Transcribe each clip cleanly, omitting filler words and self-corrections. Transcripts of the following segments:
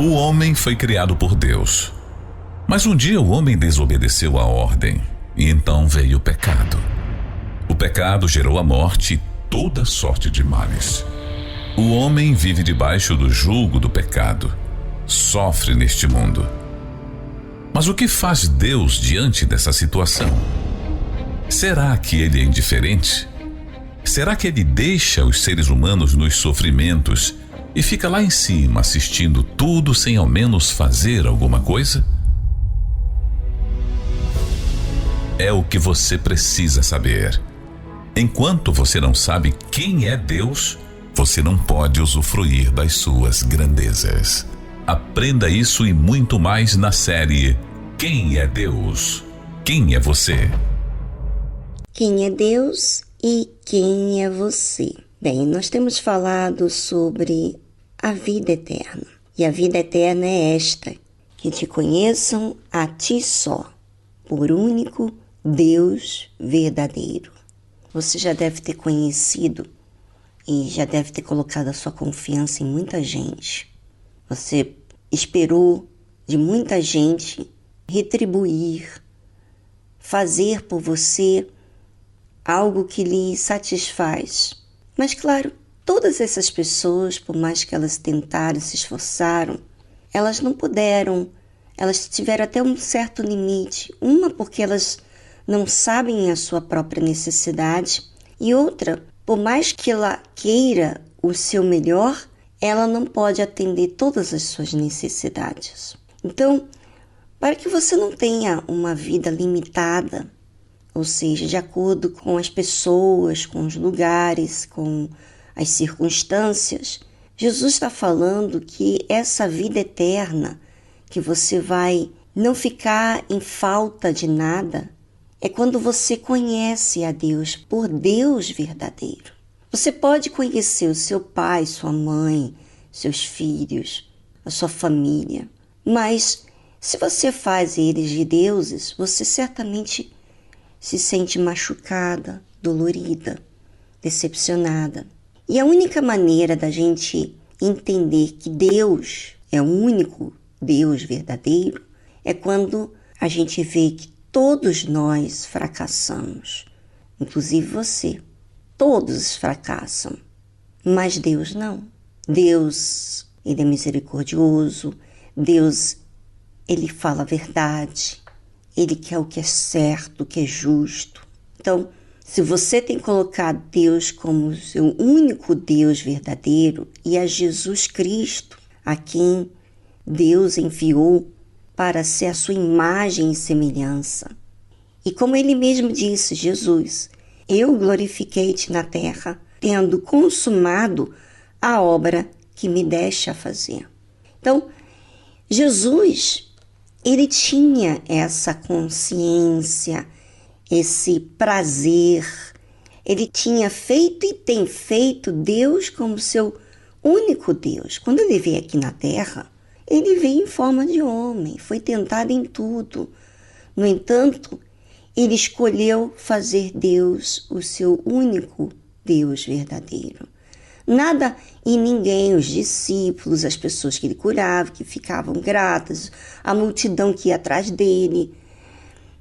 O homem foi criado por Deus, mas um dia o homem desobedeceu a ordem e então veio o pecado. O pecado gerou a morte e toda sorte de males. O homem vive debaixo do jugo do pecado, sofre neste mundo. Mas o que faz Deus diante dessa situação? Será que ele é indiferente? Será que ele deixa os seres humanos nos sofrimentos e fica lá em cima assistindo tudo sem ao menos fazer alguma coisa? É o que você precisa saber. Enquanto você não sabe quem é Deus, você não pode usufruir das suas grandezas. Aprenda isso e muito mais na série Quem é Deus? Quem é você? Quem é Deus e quem é você? Bem, nós temos falado sobre a vida eterna. E a vida eterna é esta: que te conheçam a ti só, por único Deus verdadeiro. Você já deve ter conhecido e já deve ter colocado a sua confiança em muita gente. Você esperou de muita gente retribuir, fazer por você algo que lhe satisfaz. Mas claro, todas essas pessoas, por mais que elas tentaram, se esforçaram, elas não puderam, elas tiveram até um certo limite. Uma porque elas não sabem a sua própria necessidade, e outra, por mais que ela queira o seu melhor, ela não pode atender todas as suas necessidades. Então, para que você não tenha uma vida limitada, ou seja, de acordo com as pessoas, com os lugares, com as circunstâncias, Jesus está falando que essa vida eterna, que você vai não ficar em falta de nada, é quando você conhece a Deus por Deus verdadeiro. Você pode conhecer o seu pai, sua mãe, seus filhos, a sua família, mas se você faz eles de deuses, você certamente se sente machucada, dolorida, decepcionada. E a única maneira da gente entender que Deus é o único Deus verdadeiro é quando a gente vê que todos nós fracassamos, inclusive você. Todos fracassam, mas Deus não. Deus, Ele é misericordioso. Deus, Ele fala a verdade. Ele quer o que é certo, o que é justo. Então, se você tem colocado Deus como o seu único Deus verdadeiro e a Jesus Cristo, a quem Deus enviou para ser a sua imagem e semelhança. E como ele mesmo disse, Jesus, eu glorifiquei-te na terra, tendo consumado a obra que me deste a fazer. Então, Jesus, ele tinha essa consciência, esse prazer, ele tinha feito e tem feito Deus como seu único Deus. Quando ele veio aqui na terra, ele veio em forma de homem, foi tentado em tudo. No entanto, ele escolheu fazer Deus o seu único Deus verdadeiro. Nada e ninguém, os discípulos, as pessoas que ele curava, que ficavam gratas, a multidão que ia atrás dele,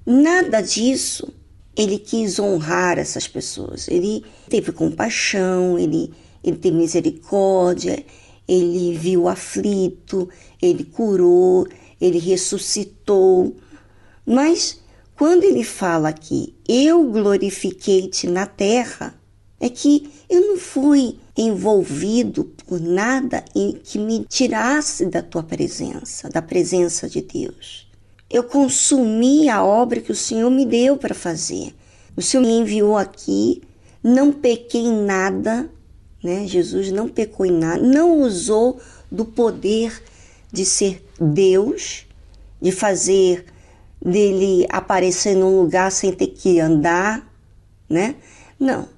nada disso ele quis honrar essas pessoas. Ele teve compaixão, ele teve misericórdia, ele viu o aflito, ele curou, ele ressuscitou. Mas quando ele fala aqui, eu glorifiquei-te na terra, é que eu não fui envolvido por nada que me tirasse da tua presença, da presença de Deus. Eu consumi a obra que o Senhor me deu para fazer. O Senhor me enviou aqui, não pequei em nada, né? Jesus não pecou em nada, não usou do poder de ser Deus, de fazer dele aparecer num lugar sem ter que andar, né? Não,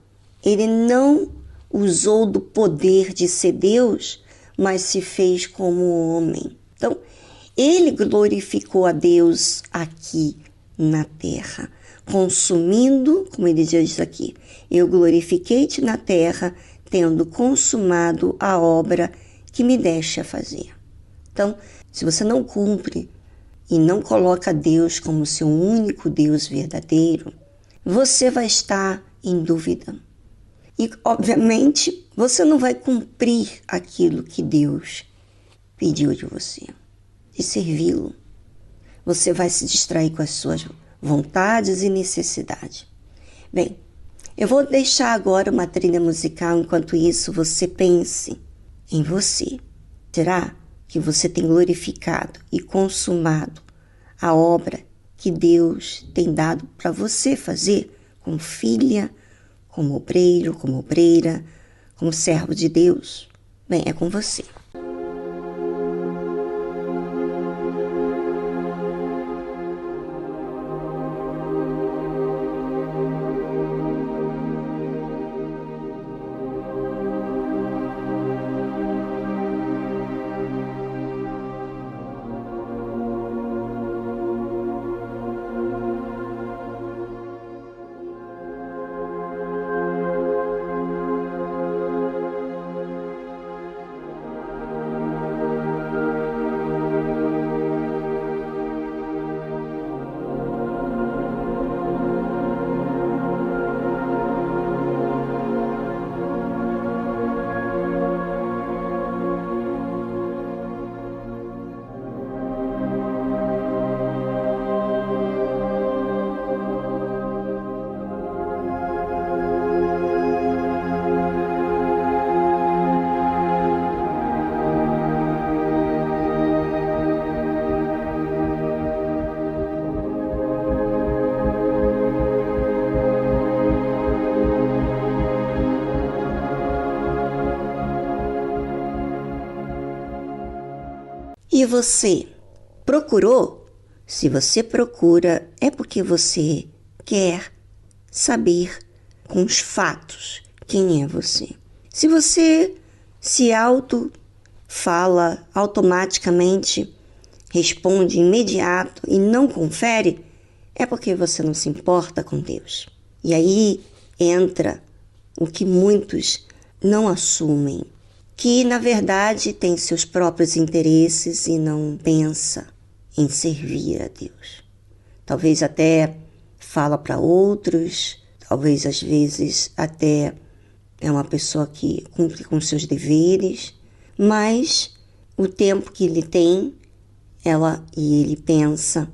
ele não usou do poder de ser Deus, mas se fez como homem. Então, ele glorificou a Deus aqui na terra, consumindo, como ele diz aqui, eu glorifiquei-te na terra, tendo consumado a obra que me deste a fazer. Então, se você não cumpre e não coloca Deus como seu único Deus verdadeiro, você vai estar em dúvida. E, obviamente, você não vai cumprir aquilo que Deus pediu de você, de servi-lo. Você vai se distrair com as suas vontades e necessidades. Bem, eu vou deixar agora uma trilha musical, enquanto isso você pense em você. Será que você tem glorificado e consumado a obra que Deus tem dado para você fazer como filha, como obreiro, como obreira, como servo de Deus? Bem, é com você. E você procurou? Se você procura, é porque você quer saber com os fatos quem é você. Se você se fala automaticamente, responde imediato e não confere, é porque você não se importa com Deus. E aí entra o que muitos não assumem, que na verdade tem seus próprios interesses e não pensa em servir a Deus. Talvez até fala para outros, talvez às vezes até é uma pessoa que cumpre com seus deveres, mas o tempo que ele tem, ela e ele pensa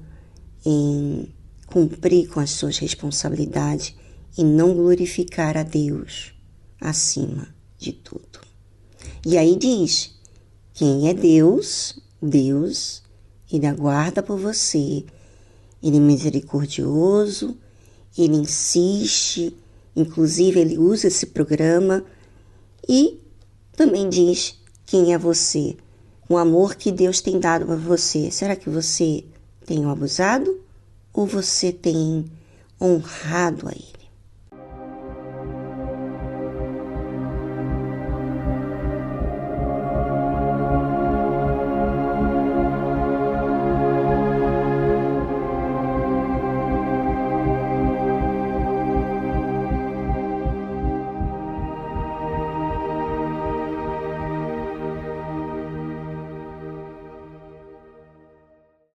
em cumprir com as suas responsabilidades e não glorificar a Deus acima de tudo. E aí diz, quem é Deus, Deus, Ele aguarda por você, Ele é misericordioso, Ele insiste, inclusive Ele usa esse programa e também diz quem é você, o amor que Deus tem dado para você. Será que você tem o abusado ou você tem honrado a Ele?